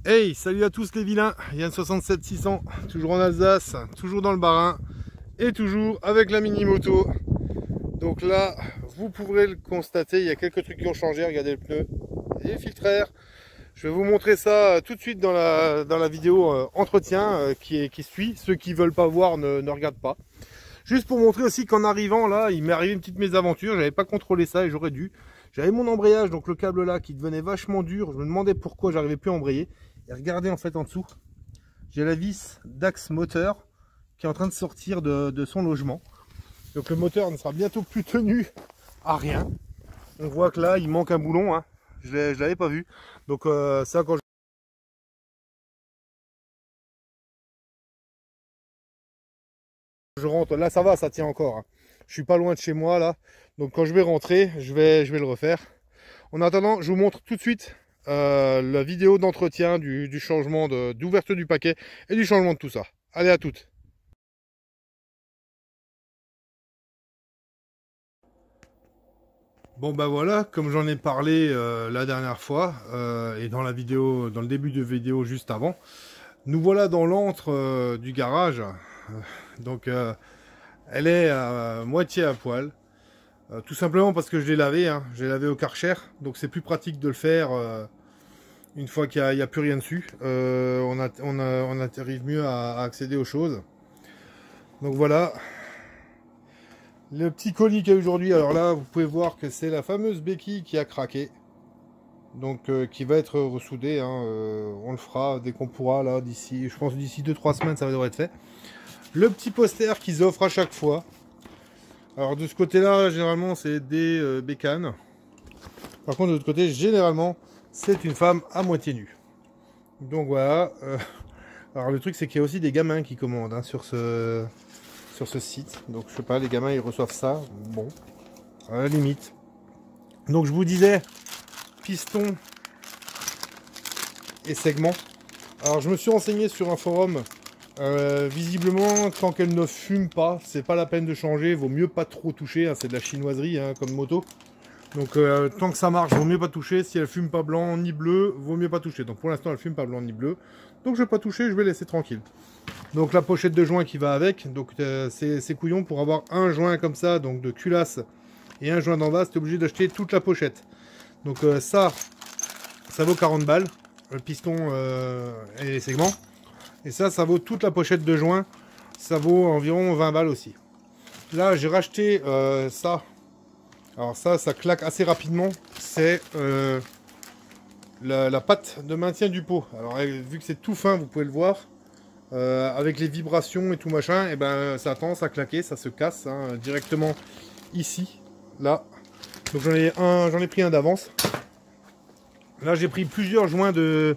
Hey, salut à tous les vilains, Yann 67 600, toujours en Alsace, toujours dans le Bas-Rhin et toujours avec la mini moto. Donc là, vous pourrez le constater, il y a quelques trucs qui ont changé, regardez le pneu et le filtre air. Je vais vous montrer ça tout de suite dans la vidéo entretien qui suit. Ceux qui veulent pas voir ne regardent pas. Juste pour montrer aussi qu'en arrivant là, il m'est arrivé une petite mésaventure, j'avais pas contrôlé ça et j'aurais dû. J'avais mon embrayage, donc le câble là qui devenait vachement dur, je me demandais pourquoi j'arrivais plus à embrayer. Et regardez en fait en dessous, j'ai la vis d'axe moteur qui est en train de sortir de son logement. Donc le moteur ne sera bientôt plus tenu à rien. On voit que là il manque un boulon, hein. Je l'avais pas vu. Donc ça quand je rentre, là ça va, ça tient encore, hein. Je suis pas loin de chez moi là. Donc quand je vais rentrer, je vais le refaire. En attendant, je vous montre tout de suite la vidéo d'entretien du changement d'ouverture du paquet et du changement de tout ça. Allez, à toutes. Bon bah voilà, comme j'en ai parlé la dernière fois et dans la vidéo, dans le début de vidéo juste avant, nous voilà dans l'antre du garage. Donc elle est à moitié à poil. Tout simplement parce que je l'ai lavé, hein. Je l'ai lavé au Karcher, donc c'est plus pratique de le faire une fois qu'il n'y a plus rien dessus. On arrive mieux à accéder aux choses. Donc voilà. Le petit colis qu'il y a aujourd'hui, alors là vous pouvez voir que c'est la fameuse béquille qui a craqué. Donc qui va être ressoudée, hein. On le fera dès qu'on pourra, là d'ici, je pense d'ici 2-3 semaines ça devrait être fait. Le petit poster qu'ils offrent à chaque fois. Alors de ce côté là généralement c'est des bécanes. Par contre de l'autre côté généralement c'est une femme à moitié nue. Donc voilà. Alors le truc c'est qu'il y a aussi des gamins qui commandent, hein, sur ce site. Donc je sais pas, les gamins ils reçoivent ça. Bon, à la limite. Donc je vous disais piston et segment. Alors je me suis renseigné sur un forum. Visiblement, tant qu'elle ne fume pas, c'est pas la peine de changer, vaut mieux pas trop toucher, hein, c'est de la chinoiserie, hein, comme moto. Donc tant que ça marche, vaut mieux pas toucher. Si elle fume pas blanc ni bleu, vaut mieux pas toucher. Donc pour l'instant, elle fume pas blanc ni bleu. Donc je vais pas toucher, je vais laisser tranquille. Donc la pochette de joint qui va avec, donc c'est couillon pour avoir un joint comme ça, donc de culasse et un joint d'en bas, c'est obligé d'acheter toute la pochette. Donc ça vaut 40 balles, le piston et les segments. Et ça vaut toute la pochette de joint, ça vaut environ 20 balles aussi. Là, j'ai racheté ça. Alors ça claque assez rapidement. C'est la patte de maintien du pot. Alors vu que c'est tout fin, vous pouvez le voir, avec les vibrations et tout machin, et ben ça a tendance à claquer, ça se casse, hein, directement ici, là. Donc j'en ai pris un d'avance. Là, j'ai pris plusieurs joints de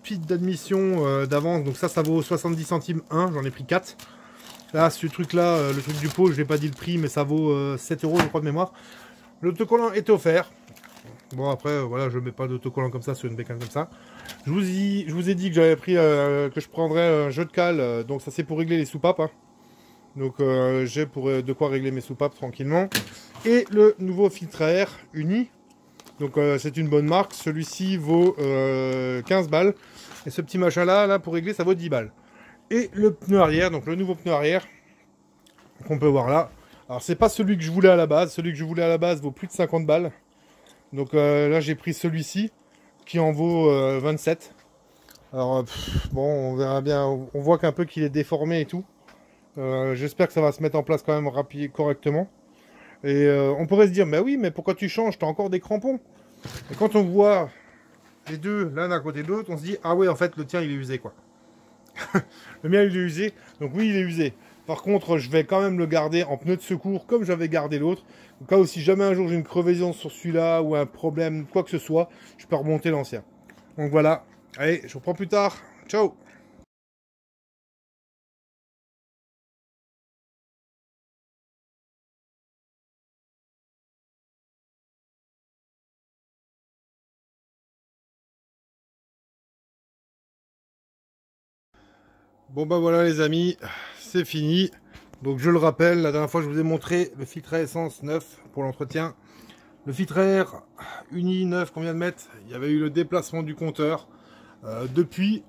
pit d'admission d'avance, donc ça vaut 70 centimes 1, j'en ai pris 4. Là, ce truc là, le truc du pot, je n'ai pas dit le prix, mais ça vaut 7 € je crois de mémoire. L'autocollant est offert. Bon après, voilà, je ne mets pas d'autocollant comme ça sur une bécane comme ça. Je vous ai dit que j'avais pris, que je prendrais un jeu de cale, donc ça c'est pour régler les soupapes, hein. Donc j'ai de quoi régler mes soupapes tranquillement. Et le nouveau filtre à air uni. Donc c'est une bonne marque, celui-ci vaut 15 balles. Et ce petit machin là pour régler ça vaut 10 balles. Et le pneu arrière, donc le nouveau pneu arrière, qu'on peut voir là. Alors c'est pas celui que je voulais à la base, celui que je voulais à la base vaut plus de 50 balles. Donc là j'ai pris celui-ci, qui en vaut 27. Alors bon, on verra bien, on voit qu'un peu qu'il est déformé et tout. J'espère que ça va se mettre en place quand même correctement. Et on pourrait se dire, mais oui, mais pourquoi tu changes? T'as encore des crampons. Et quand on voit les deux l'un à côté de l'autre, on se dit, ah ouais, en fait, le tien, il est usé, quoi. Le mien, il est usé. Donc oui, il est usé. Par contre, je vais quand même le garder en pneu de secours, comme j'avais gardé l'autre. Au cas où, si jamais un jour j'ai une crevaison sur celui-là, ou un problème, quoi que ce soit, je peux remonter l'ancien. Donc voilà. Allez, je vous reprends plus tard. Ciao! Bon bah voilà les amis, c'est fini. Donc je le rappelle, la dernière fois je vous ai montré le filtre à essence neuf pour l'entretien. Le filtre à air uni neuf qu'on vient de mettre, il y avait eu le déplacement du compteur. Depuis,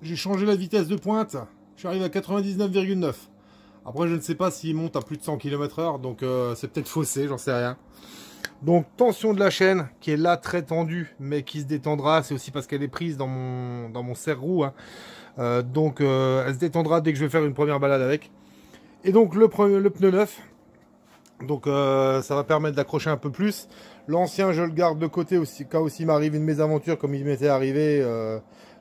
j'ai changé la vitesse de pointe. J'arrive à 99,9. Après, je ne sais pas s'il monte à plus de 100 km/h, donc c'est peut-être faussé, j'en sais rien. Donc, tension de la chaîne, qui est là très tendue, mais qui se détendra. C'est aussi parce qu'elle est prise dans mon serre-roue. Hein. Donc, elle se détendra dès que je vais faire une première balade avec. Et donc, le pneu neuf. Donc, ça va permettre d'accrocher un peu plus. L'ancien, je le garde de côté aussi, cas aussi m'arrive une mésaventure, comme il m'était arrivé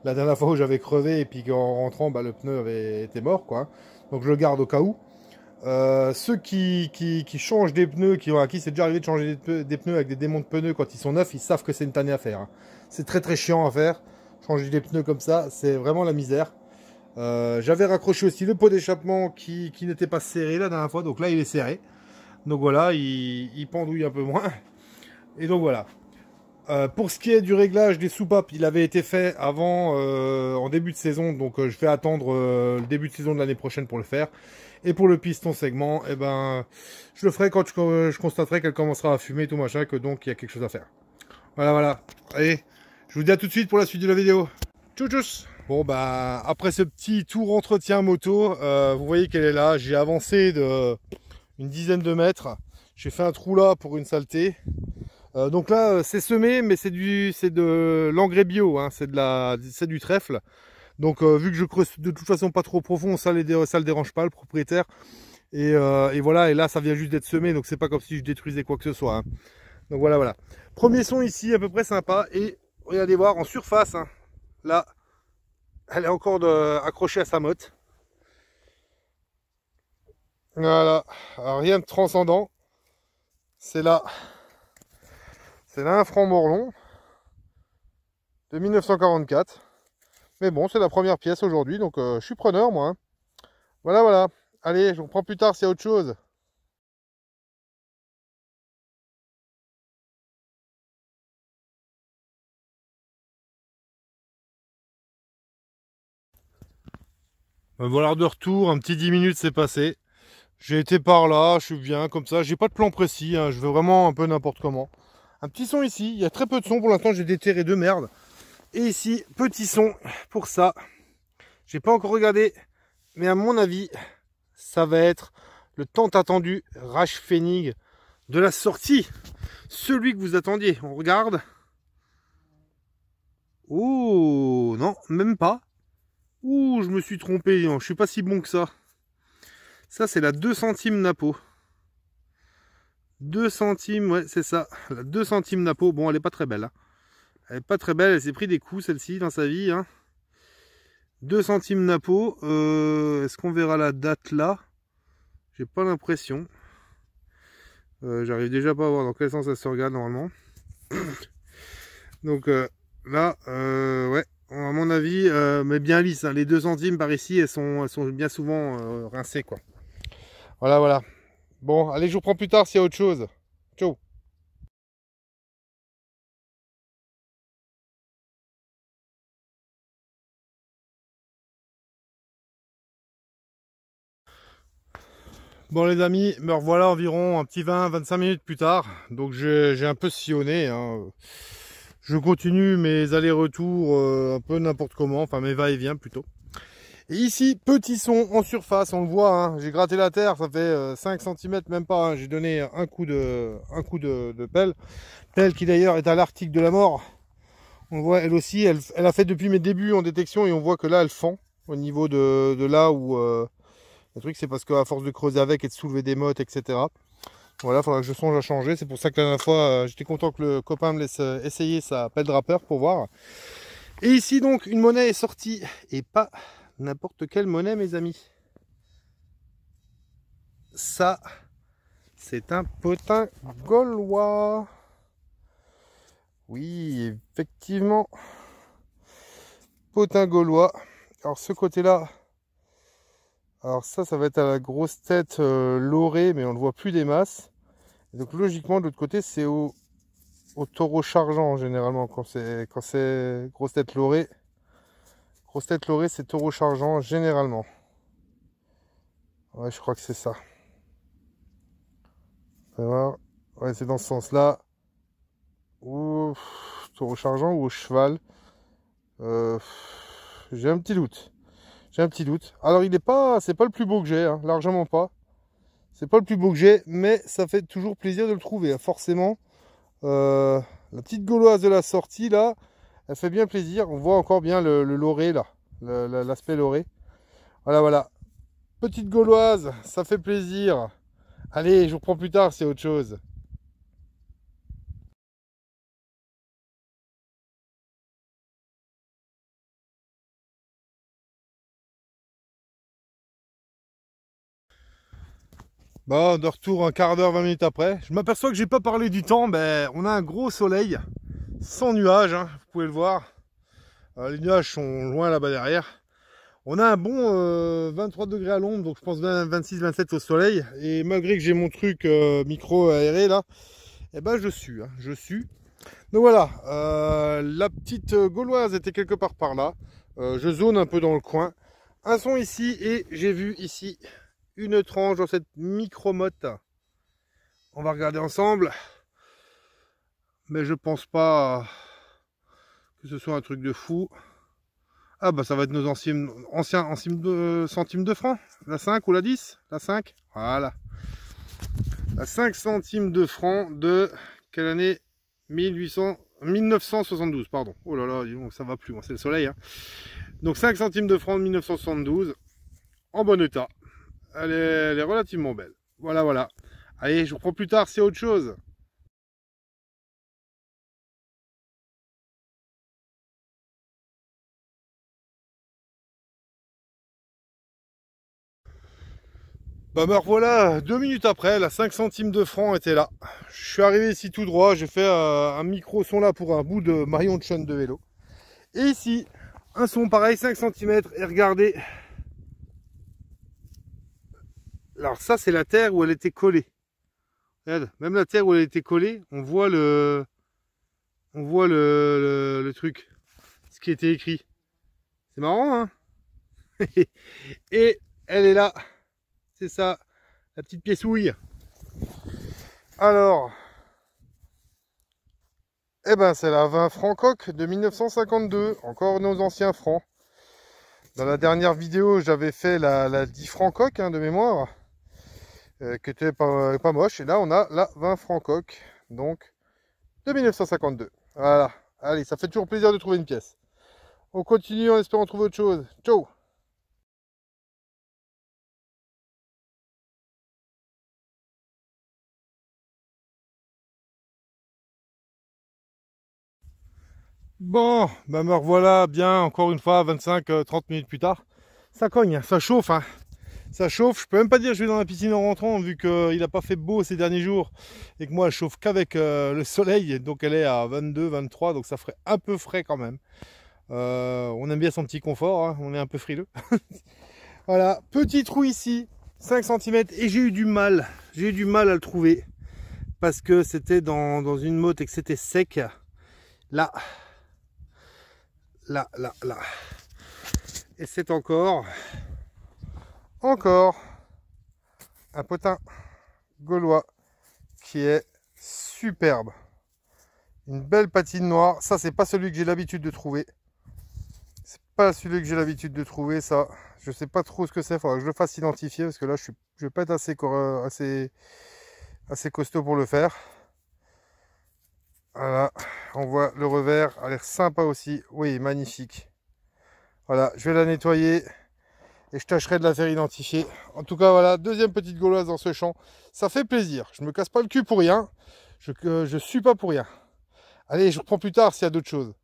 la dernière fois où j'avais crevé, et puis qu'en rentrant, bah, le pneu avait été mort, quoi. Donc, je le garde au cas où. Ceux qui changent des pneus, à qui c'est déjà arrivé de changer des pneus avec des démonts de pneus quand ils sont neufs, ils savent que c'est une tannée à faire. Hein. C'est très très chiant à faire. Changer des pneus comme ça, c'est vraiment la misère. J'avais raccroché aussi le pot d'échappement qui n'était pas serré la dernière fois, donc là il est serré. Donc voilà, il pendouille un peu moins. Et donc voilà. Pour ce qui est du réglage des soupapes, il avait été fait avant, en début de saison, donc je vais attendre le début de saison de l'année prochaine pour le faire. Et pour le piston segment, eh ben, je le ferai quand je constaterai qu'elle commencera à fumer, tout machin, que donc il y a quelque chose à faire. Voilà, voilà. Allez, je vous dis à tout de suite pour la suite de la vidéo. Tchou tchous. Bon, bah, après ce petit tour entretien moto, vous voyez qu'elle est là. J'ai avancé de une dizaine de mètres. J'ai fait un trou là pour une saleté. Donc là, c'est semé, mais c'est de l'engrais bio, hein, c'est du trèfle. Donc vu que je creuse de toute façon pas trop profond, ça le dérange pas le propriétaire. Et voilà, et là ça vient juste d'être semé, donc c'est pas comme si je détruisais quoi que ce soit. Hein. Donc voilà, voilà. Premier son ici, à peu près sympa. Et regardez voir en surface, hein, là, elle est encore accrochée à sa motte. Voilà, alors, rien de transcendant. C'est là. C'est là un franc morlon de 1944. Mais bon, c'est la première pièce aujourd'hui, donc je suis preneur, moi. Hein. Voilà, voilà. Allez, je vous reprends plus tard s'il y a autre chose. Voilà de retour, un petit 10 minutes c'est passé. J'ai été par là, je suis bien comme ça. J'ai pas de plan précis, hein. Je veux vraiment un peu n'importe comment. Un petit son ici, il y a très peu de son pour l'instant, j'ai déterré de merde. Et ici, petit son pour ça. J'ai pas encore regardé, mais à mon avis, ça va être le tant attendu Rasch Pfennig de la sortie. Celui que vous attendiez. On regarde. Oh, non, même pas. Ouh, je me suis trompé. Je suis pas si bon que ça. Ça, c'est la 2 centimes Napo. 2 centimes, ouais, c'est ça. La 2 centimes Napo. Bon, elle est pas très belle. Hein. Elle est pas très belle. Elle s'est pris des coups, celle-ci, dans sa vie. Hein. 2 centimes Napo. Est-ce qu'on verra la date là? J'ai pas l'impression. J'arrive déjà pas à voir dans quel sens ça se regarde normalement. Donc là, ouais, à mon avis, mais bien lisse. Hein. Les 2 centimes par ici, elles sont bien souvent rincées, quoi. Voilà, voilà. Bon, allez, je vous reprends plus tard s'il y a autre chose. Ciao. Bon les amis, me revoilà environ un petit 20-25 minutes plus tard. Donc j'ai un peu sillonné. Hein. Je continue mes allers-retours un peu n'importe comment, enfin mes va-et-vient plutôt. Et ici, petit son en surface, on le voit, hein, j'ai gratté la terre, ça fait 5 cm, même pas, hein, j'ai donné un coup de pelle. Pelle qui d'ailleurs est à l'article de la mort. On voit elle aussi, elle a fait depuis mes débuts en détection et on voit que là elle fend au niveau de là où... le truc c'est parce qu'à force de creuser avec et de soulever des mottes, etc. Voilà, il faudra que je songe à changer. C'est pour ça que la dernière fois, j'étais content que le copain me laisse essayer sa pelle drappeur pour voir. Et ici donc, une monnaie est sortie. Et pas n'importe quelle monnaie, mes amis. Ça, c'est un potin gaulois. Oui, effectivement. Potin gaulois. Alors ce côté-là, alors ça va être à la grosse tête lorée, mais on ne voit plus des masses. Et donc logiquement, de l'autre côté, c'est au taureau chargeant généralement quand c'est grosse tête lorée. Grosse tête lorée, c'est taureau chargeant généralement. Ouais, je crois que c'est ça. Ouais, c'est dans ce sens-là. Ou taureau chargeant ou au cheval. Euh, j'ai un petit doute. J'ai un petit doute. Alors il est pas, c'est pas le plus beau que j'ai, hein, largement pas. C'est pas le plus beau que j'ai, mais ça fait toujours plaisir de le trouver, hein, forcément. Euh, la petite gauloise de la sortie là, elle fait bien plaisir. On voit encore bien le loré là, l'aspect loré. Voilà, voilà. Petite gauloise, ça fait plaisir. Allez, je vous reprends plus tard, c'est autre chose. Bon, de retour un quart d'heure, 20 minutes après. Je m'aperçois que j'ai pas parlé du temps. Ben, on a un gros soleil, sans nuages, hein, vous pouvez le voir. Les nuages sont loin là-bas derrière. On a un bon 23 degrés à l'ombre, donc je pense 26-27 au soleil. Et malgré que j'ai mon truc micro aéré là, eh ben je sue, hein, je sue. Donc voilà, la petite gauloise était quelque part par là. Je zone un peu dans le coin. Un son ici et j'ai vu ici une tranche dans cette micro-motte. On va regarder ensemble. Mais je pense pas que ce soit un truc de fou. Ah bah ça va être nos anciens centimes de francs. La 5 ou la 10? La 5. Voilà. La 5 centimes de francs de quelle année? 1972, pardon. Oh là là, dis donc, ça va plus, c'est le soleil. Hein. Donc 5 centimes de francs de 1972. En bon état. Elle est relativement belle. Voilà, voilà. Allez, je vous reprends plus tard, c'est autre chose. Bah me revoilà 2 minutes après, la 5 centimes de francs était là. Je suis arrivé ici tout droit, j'ai fait un micro son là pour un bout de maillon de chaîne de vélo. Et ici, un son pareil, 5 centimètres. Et regardez. Alors ça c'est la terre où elle était collée. Regarde, même la terre où elle était collée, on voit le truc, ce qui était écrit. C'est marrant, hein. Et elle est là. C'est ça, la petite pièceuille. Alors, eh ben c'est la 20 Francoq de 1952, encore nos anciens francs. Dans la dernière vidéo, j'avais fait la 10 Francoq hein, de mémoire, qui était pas moche. Et là, on a la 20 Francoq, donc de 1952. Voilà. Allez, ça fait toujours plaisir de trouver une pièce. On continue en espérant trouver autre chose. Ciao! Bon, bah me revoilà bien, encore une fois, 25-30 minutes plus tard. Ça cogne, ça chauffe, hein. Ça chauffe, je peux même pas dire que je vais dans la piscine en rentrant, vu qu'il n'a pas fait beau ces derniers jours, et que moi elle chauffe qu'avec le soleil, donc elle est à 22-23, donc ça ferait un peu frais quand même. On aime bien son petit confort, hein, on est un peu frileux. Voilà, petit trou ici, 5 cm, et j'ai eu du mal à le trouver, parce que c'était dans une motte et que c'était sec. Là, là, là, là. Et c'est encore un potin gaulois qui est superbe. Une belle patine noire. Ça, c'est pas celui que j'ai l'habitude de trouver. C'est pas celui que j'ai l'habitude de trouver, ça. Je sais pas trop ce que c'est. Faudra que je le fasse identifier parce que là, je vais pas être assez costaud pour le faire. Voilà. On voit le revers. A l'air sympa aussi. Oui, magnifique. Voilà. Je vais la nettoyer. Et je tâcherai de la faire identifier. En tout cas, voilà, deuxième petite gauloise dans ce champ. Ça fait plaisir. Je me casse pas le cul pour rien. Je suis pas pour rien. Allez, je reprends plus tard s'il y a d'autres choses.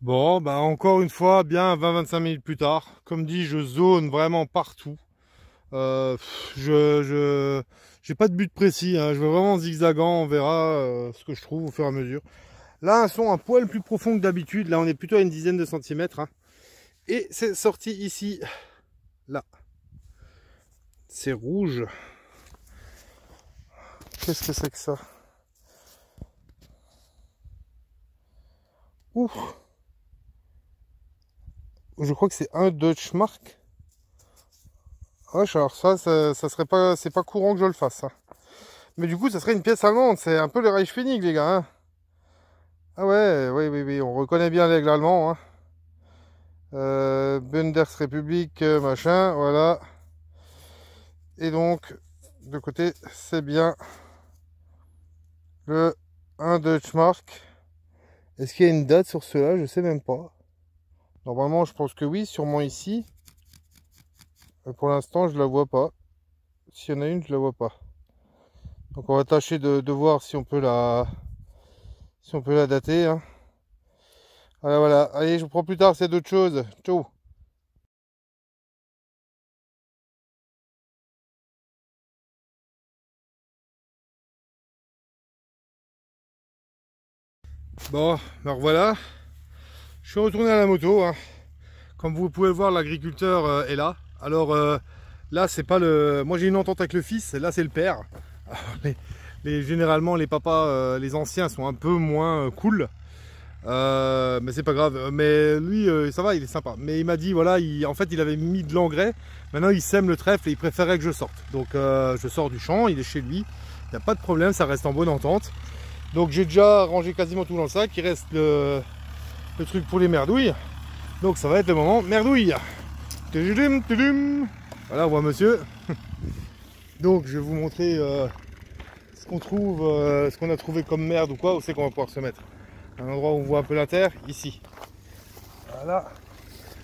Bon, bah encore une fois, bien 20-25 minutes plus tard. Comme dit, je zone vraiment partout. J'ai pas de but précis. Hein. Je vais vraiment zigzagant. On verra ce que je trouve au fur et à mesure. Là, un son un poil plus profond que d'habitude. Là, on est plutôt à une dizaine de centimètres. Hein. Et c'est sorti ici. Là. C'est rouge. Qu'est-ce que c'est que ça? Ouf. Je crois que c'est un Deutschmark. Ouais, alors ça serait pas, c'est pas courant que je le fasse. Hein. Mais du coup, ça serait une pièce allemande. C'est un peu le Reichspfennig, les gars. Hein. Ah ouais, oui, oui, oui, on reconnaît bien l'aigle allemand. Hein. Bundesrepublik, machin, voilà. Et donc, de côté, c'est bien le 1 Deutschmark. Est-ce qu'il y a une date sur cela? Je sais même pas. Normalement, je pense que oui, sûrement ici. Pour l'instant, je la vois pas. S'il y en a une, je la vois pas. Donc on va tâcher de voir si on peut la dater. Hein. Voilà, voilà. Allez, je vous prends plus tard, c'est d'autres choses. Ciao. Bon, alors voilà. Je suis retourné à la moto. Hein. Comme vous pouvez le voir, l'agriculteur est là. Alors là, c'est pas le. Moi, j'ai une entente avec le fils. Là, c'est le père. Généralement, les papas, les anciens, sont un peu moins cool. Mais c'est pas grave. Mais lui, ça va, il est sympa. Mais il m'a dit, voilà, en fait, il avait mis de l'engrais. Maintenant, il sème le trèfle et il préférait que je sorte. Donc, je sors du champ, il est chez lui. Il n'y a pas de problème, ça reste en bonne entente. Donc, j'ai déjà rangé quasiment tout dans le sac. Il reste le truc pour les merdouilles. Donc, ça va être le moment merdouille. Voilà, on voit monsieur. Donc, je vais vous montrer ce qu'on trouve, ce qu'on a trouvé comme merde ou quoi. Où c'est qu'on va pouvoir se mettre. Un endroit où on voit un peu la terre, ici. Voilà.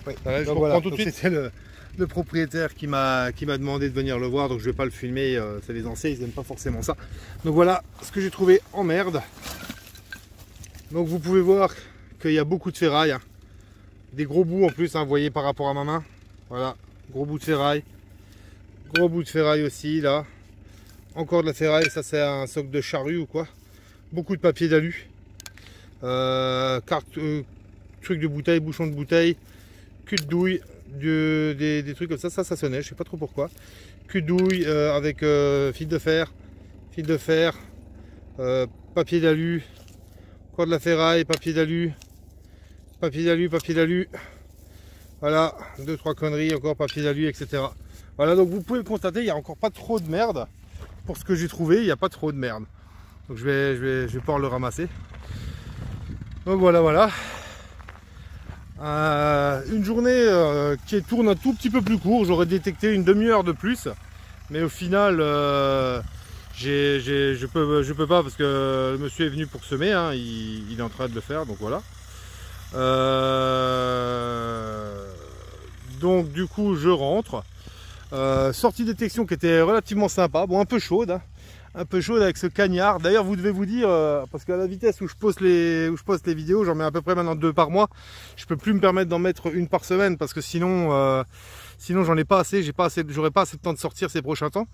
Oui, voilà, je reprends tout de suite. C'était le propriétaire qui m'a demandé de venir le voir, donc je vais pas le filmer. C'est les anciens, ils n'aiment pas forcément ça. Donc voilà ce que j'ai trouvé en merde. Donc vous pouvez voir qu'il y a beaucoup de ferraille. Hein. Des gros bouts en plus, hein, vous voyez par rapport à ma main. Voilà, gros bout de ferraille. Gros bout de ferraille aussi, là. Encore de la ferraille, ça c'est un socle de charrue ou quoi. Beaucoup de papier d'alu. Trucs de bouteille, bouchons de bouteille, cul de douille, des trucs comme ça, ça sonnait, je sais pas trop pourquoi. Cul de douille avec fil de fer, papier d'alu, encore de la ferraille, papier d'alu, voilà, 2-3 conneries, encore papier d'alu, etc. Voilà, donc vous pouvez le constater, il n'y a encore pas trop de merde. Pour ce que j'ai trouvé, il n'y a pas trop de merde. Donc je vais pouvoir le ramasser. Donc voilà, voilà. Une journée qui tourne un tout petit peu plus court. J'aurais détecté une demi-heure de plus. Mais au final, je peux pas parce que le monsieur est venu pour semer. Hein, il est en train de le faire, donc voilà. Donc du coup, je rentre. Sortie détection qui était relativement sympa. Bon, un peu chaude. Hein. Un peu chaude avec ce cagnard. D'ailleurs, vous devez vous dire, parce qu'à la vitesse où je poste les vidéos, j'en mets à peu près maintenant 2 par mois. Je peux plus me permettre d'en mettre une par semaine parce que sinon j'en ai pas assez. J'aurais pas assez de temps de sortir ces prochains temps.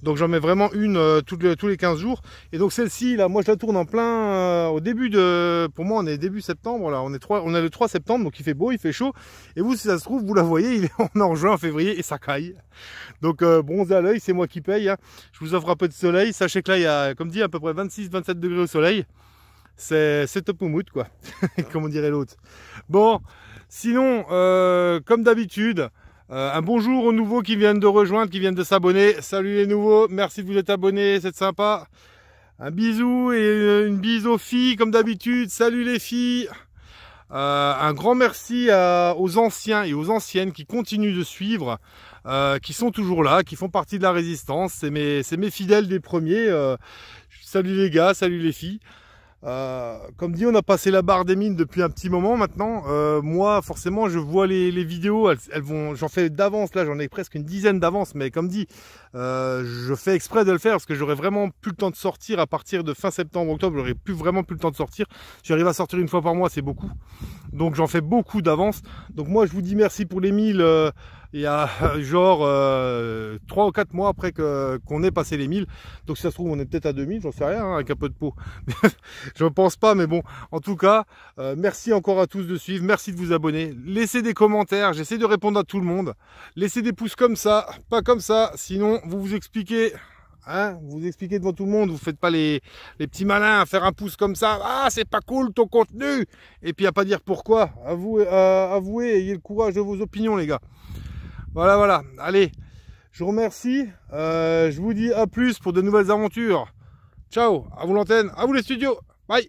Donc j'en mets vraiment une tous les 15 jours. Et donc celle-ci, là, moi je la tourne en plein au début de. Pour moi, on est début septembre. Là, on est le 3 septembre, donc il fait beau, il fait chaud. Et vous, si ça se trouve, vous la voyez, on est en juin, en février, et ça caille. Donc bronzé à l'œil, c'est moi qui paye. Hein. Je vous offre un peu de soleil. Sachez que là, il y a, comme dit, à peu près 26-27 degrés au soleil. C'est top au mood, quoi. Comme on dirait l'autre. Bon, sinon, comme d'habitude, un bonjour aux nouveaux qui viennent de rejoindre, qui viennent de s'abonner. Salut les nouveaux, merci de vous être abonnés, c'est sympa. Un bisou et une bise aux filles, comme d'habitude. Salut les filles. Un grand merci aux anciens et aux anciennes qui continuent de suivre, qui sont toujours là, qui font partie de la résistance. C'est mes fidèles des premiers. Salut les gars, salut les filles. Comme dit, on a passé la barre des mines depuis un petit moment maintenant. Moi, forcément, je vois les vidéos, elles vont. J'en fais d'avance, là, j'en ai presque une dizaine d'avance, mais comme dit, je fais exprès de le faire parce que j'aurais vraiment plus le temps de sortir à partir de fin septembre, octobre. J'aurais vraiment plus le temps de sortir. J'arrive à sortir une fois par mois, c'est beaucoup. Donc j'en fais beaucoup d'avance. Donc moi, je vous dis merci pour les 1000. Il y a genre 3 ou 4 mois après qu'on ait passé les 1000. Donc si ça se trouve, on est peut-être à 2000, j'en sais rien, hein, avec un peu de peau. Je ne pense pas, mais bon, en tout cas, merci encore à tous de suivre, merci de vous abonner. Laissez des commentaires, j'essaie de répondre à tout le monde. Laissez des pouces comme ça, pas comme ça, sinon vous expliquez... Hein, vous expliquez devant tout le monde, vous faites pas les petits malins à faire un pouce comme ça. Ah, c'est pas cool ton contenu. Et puis à pas dire pourquoi. Avouez, ayez le courage de vos opinions, les gars. Voilà, voilà. Allez, Je vous remercie. Je vous dis à plus pour de nouvelles aventures. Ciao, à vous l'antenne, à vous les studios. Bye.